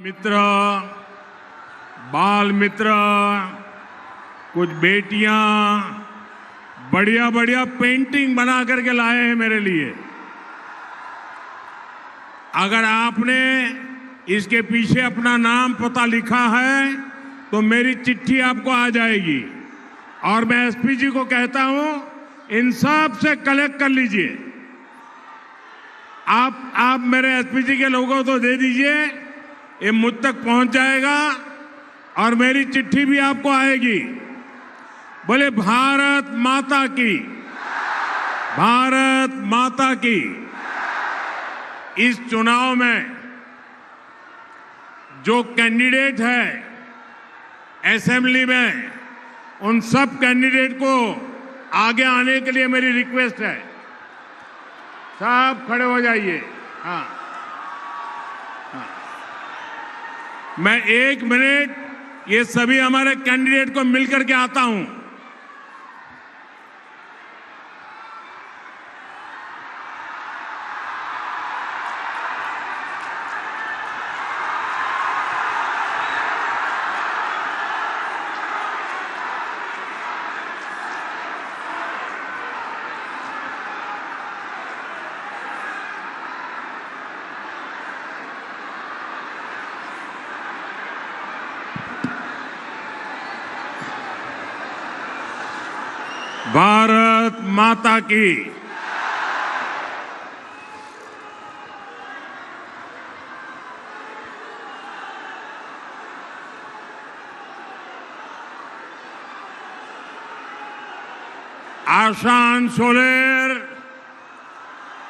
मित्र, बाल मित्र, कुछ बेटियां बढ़िया बढ़िया पेंटिंग बना करके लाए हैं मेरे लिए। अगर आपने इसके पीछे अपना नाम पता लिखा है तो मेरी चिट्ठी आपको आ जाएगी और मैं एसपी जी को कहता हूं इन सब से कलेक्ट कर लीजिए। आप मेरे एसपी जी के लोगों को दे दीजिए, ये मुझ तक पहुंच जाएगा और मेरी चिट्ठी भी आपको आएगी। बोले भारत माता की, भारत माता की। इस चुनाव में जो कैंडिडेट है असेंबली में, उन सब कैंडिडेट को आगे आने के लिए मेरी रिक्वेस्ट है। सब खड़े हो जाइए। हाँ, मैं 1 मिनट ये सभी हमारे कैंडिडेट को मिलकर के आता हूं। भारत माता की। आशान सोलेर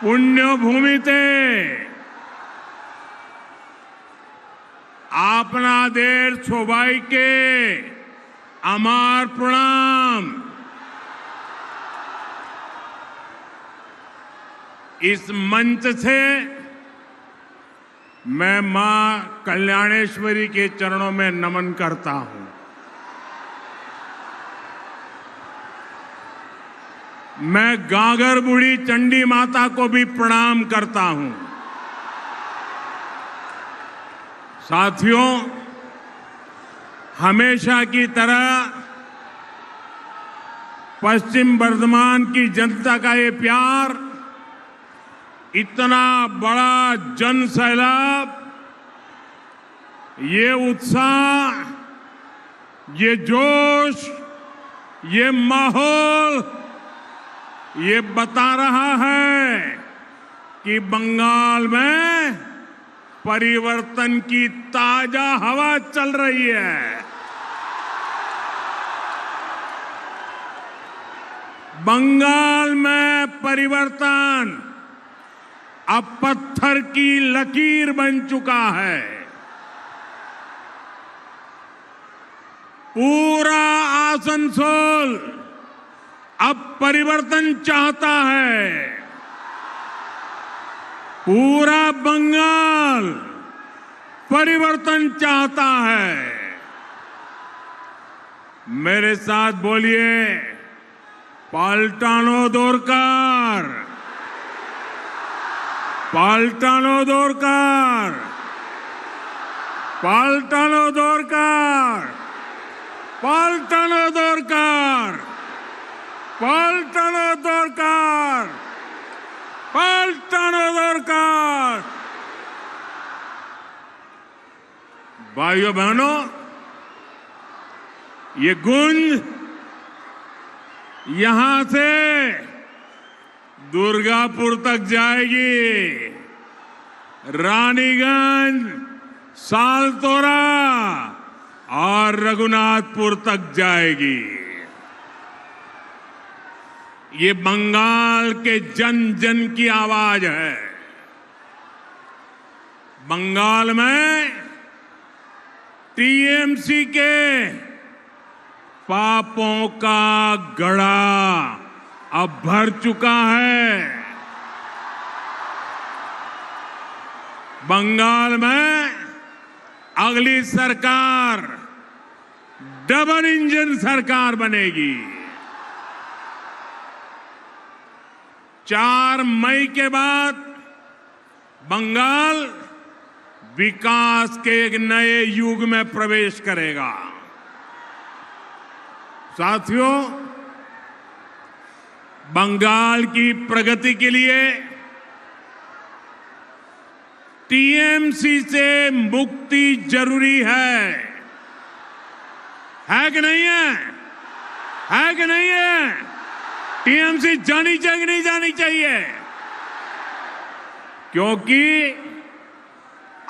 पुण्यभूमिते अपना देश सौभाग्य के अमार प्रणाम। इस मंच से मैं मां कल्याणेश्वरी के चरणों में नमन करता हूं। मैं गागर बूढ़ी चंडी माता को भी प्रणाम करता हूं। साथियों, हमेशा की तरह पश्चिम बर्धमान की जनता का ये प्यार, इतना बड़ा जन सैलाब, ये उत्साह, ये जोश, ये माहौल, ये बता रहा है कि बंगाल में परिवर्तन की ताजा हवा चल रही है। बंगाल में परिवर्तन अब पत्थर की लकीर बन चुका है। पूरा आसनसोल अब परिवर्तन चाहता है। पूरा बंगाल परिवर्तन चाहता है। मेरे साथ बोलिए, पाल्टानो दोरकार, पाल्टानो दोरकार, पाल्टानो दोरकार, पाल्टानो दोरकार, पाल्टानो दोरकार, पाल्टानो दोरकार। भाइयों बहनों, ये गूंज यहां से दुर्गापुर तक जाएगी, रानीगंज, सालतोरा और रघुनाथपुर तक जाएगी। ये बंगाल के जन जन की आवाज है। बंगाल में टीएमसी के पापों का गड़ा अब भर चुका है। बंगाल में अगली सरकार डबल इंजन सरकार बनेगी। 4 मई के बाद बंगाल विकास के एक नए युग में प्रवेश करेगा। साथियों, बंगाल की प्रगति के लिए टीएमसी से मुक्ति जरूरी है कि नहीं है? है कि नहीं है? टीएमसी जानी चाहिए कि नहीं जानी चाहिए? क्योंकि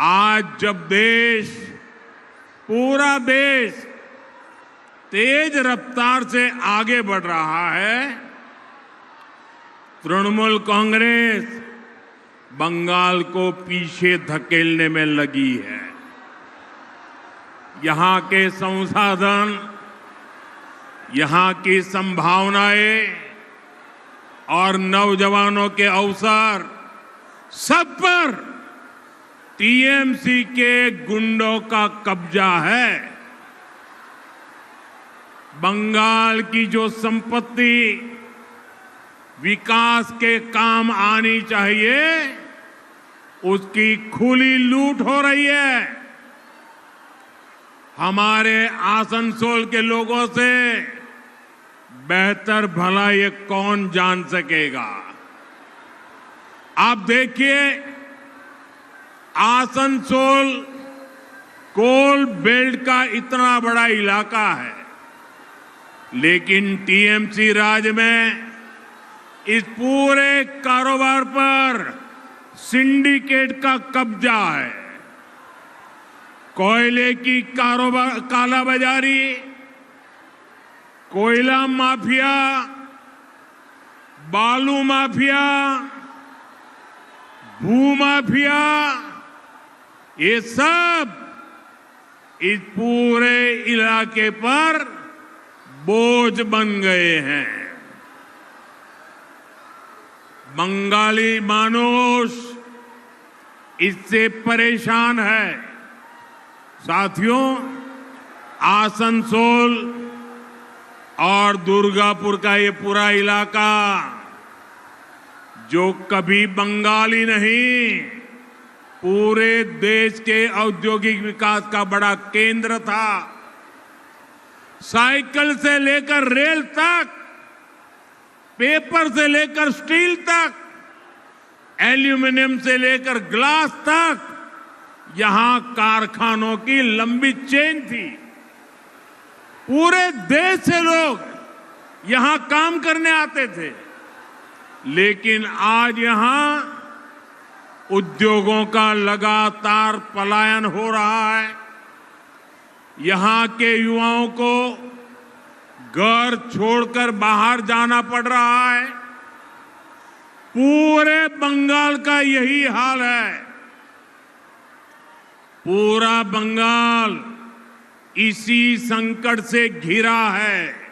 आज जब पूरा देश तेज रफ्तार से आगे बढ़ रहा है, तृणमूल कांग्रेस बंगाल को पीछे धकेलने में लगी है। यहां के संसाधन, यहां की संभावनाएं और नौजवानों के अवसर सब पर टीएमसी के गुंडों का कब्जा है। बंगाल की जो संपत्ति विकास के काम आनी चाहिए, उसकी खुली लूट हो रही है। हमारे आसनसोल के लोगों से बेहतर भला ये कौन जान सकेगा? आप देखिए, आसनसोल कोल बेल्ट का इतना बड़ा इलाका है, लेकिन टीएमसी राज में इस पूरे कारोबार पर सिंडिकेट का कब्जा है। कोयले की कालाबाजारी, कोयला माफिया, बालू माफिया, भू माफिया, ये सब इस पूरे इलाके पर बोझ बन गए हैं। बंगाली मानुष इससे परेशान है। साथियों, आसनसोल और दुर्गापुर का ये पूरा इलाका जो कभी बंगाली नहीं, पूरे देश के औद्योगिक विकास का बड़ा केंद्र था। साइकिल से लेकर रेल तक, पेपर से लेकर स्टील तक, एल्यूमिनियम से लेकर ग्लास तक, यहां कारखानों की लंबी चेन थी। पूरे देश से लोग यहां काम करने आते थे। लेकिन आज यहां उद्योगों का लगातार पलायन हो रहा है। यहां के युवाओं को घर छोड़कर बाहर जाना पड़ रहा है। पूरे बंगाल का यही हाल है। पूरा बंगाल इसी संकट से घिरा है।